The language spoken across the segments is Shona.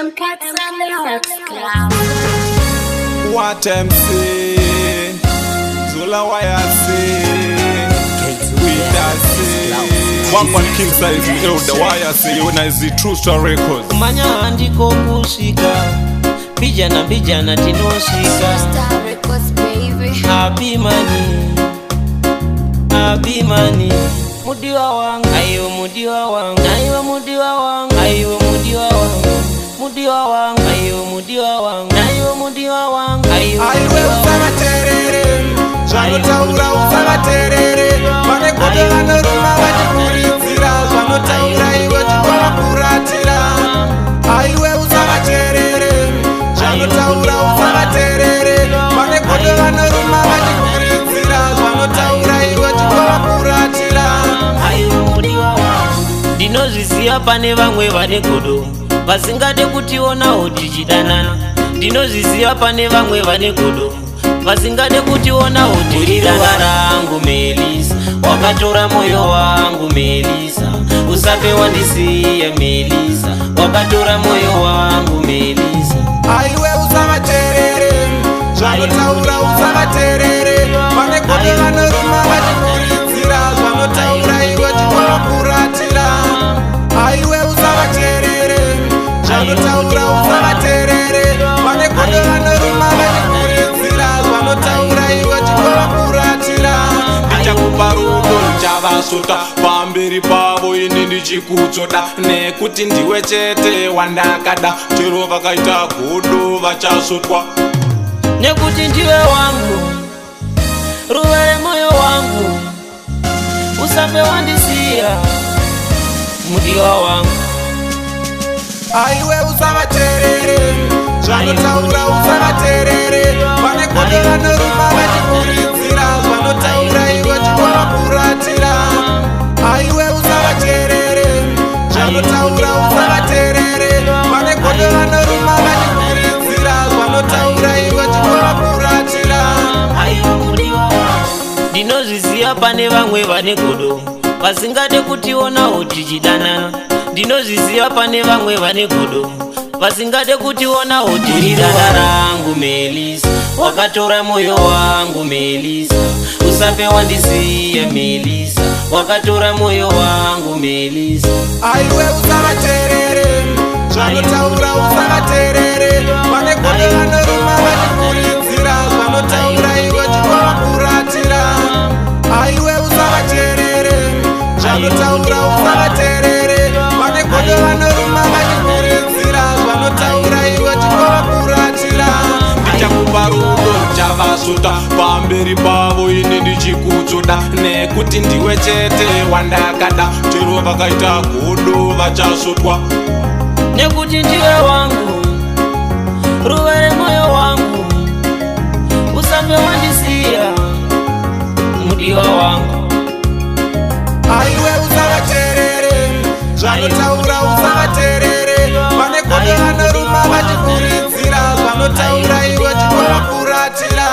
them cats on the hot cloud. What MC Zola One man king size the wire say when I see true story records. Manya andiko kushika bijana tinoshika. Star records baby. Happy money mudiwa wangu ayo mudiwa wangu ayo mudiwa wangu ayo mudiwa wangu mudiwa wangu ayo mudiwa wangu ayo mudiwa wangu ayo usavaterere zvanotaura usavaterere pane godo vanoruma vachikurudzira zvanotaura iwe chikwakuratira aiwe usavaterere zvanotaura usavaterere pane godo vanoruma vachikurudzira zvanotaura iwe chikwakuratira ayo mudiwa wangu ndinozviziva pane vamwe vane godo vasingade kutionawo tichidanana ndinozviziva pane vamwe vane godo vasingade kutionawo tichidanana rangu Melisa wakatora moyo wangu Melisa usape wandisiya Melisa wakatora moyo wangu Melisa aiwe usavaterere zvanotaura usavaterere pane godo vanoruma vachikurudzira zvanotaura iwe chikwakuratira aiwe usavaterere zvanotaura usavaterere pane godo vanoruma vachikurudzira zvanotaura iwe chikwakuratira ndichakupa rudo ndichavasvuta pamberi pavo ini ndichikutsoda nekuti ndiwe chete wandakada chero vakaita godo vachasvutwa nekuti ndiwe wangu ruva remoyo wangu usape wandisiya mudiwa wangu aiwe usavaterere zvanotaura usavaterere pane godo vanoruma vachikurudzira zvanotaura iwe chikwakuratira aiwe usavaterere zvanotaura usavaterere pane godo vanoruma vachikurudzira zvanotaura iwe chikwakuratira aiwe mudiwa wangu ndinozviziva pane vamwe vane godo vasingade kutionawo tichidanana ndinozviziva pane vamwe vane godo vasingade kutionawo tichidanana rangu Melisa wakatora moyo wangu Melisa usape wandisiya Melisa wakatora moyo wangu Melisa aiwe usavaterere zvanotaura usavaterere pane godo vanoruma vachikurudzira zvanotaura iwe chikwakuratira aiwe usavaterere zvanotaura usavaterere pane godo vanoruma vachikurudzira zvanotaura iwe chikwakuratira ndichakupa rudo ndichavasvuta pamberi pavo ini ndichikutsoda nekuti ndiwe chete wandakada chero vakaita godo vachasvutwa nekuti ndiwe wangu ruva remoyo wangu usape wandisiya mudiwa wangu aiwe usavaterere zvanotaura usavaterere pane godo vanoruma vachikurudzira zvanotaura iwe chikwakuratira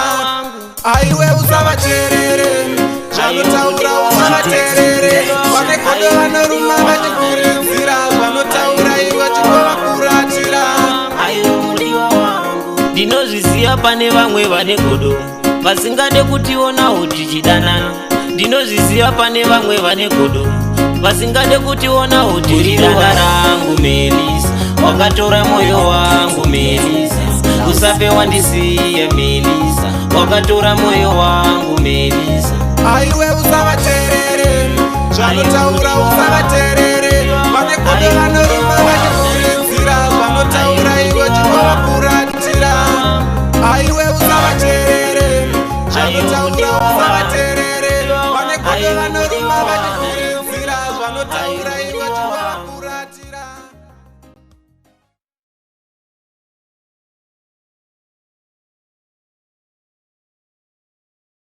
aiwe usavaterere zvanotaura usavaterere pane godo vanoruma vachikurudzira zvanotaura iwe chikwakuratira aiwe mudiwa wangu ndinozviziva pane vamwe vane godo vasingade kutionawo tichidanana ndinozviziva pane vamwe vane godo vasingade kutionawo tichidanana rangu Melisa wakatora moyo wangu Melisa usape wandisiya Melisa wakatora moyo wangu Melisa aiwe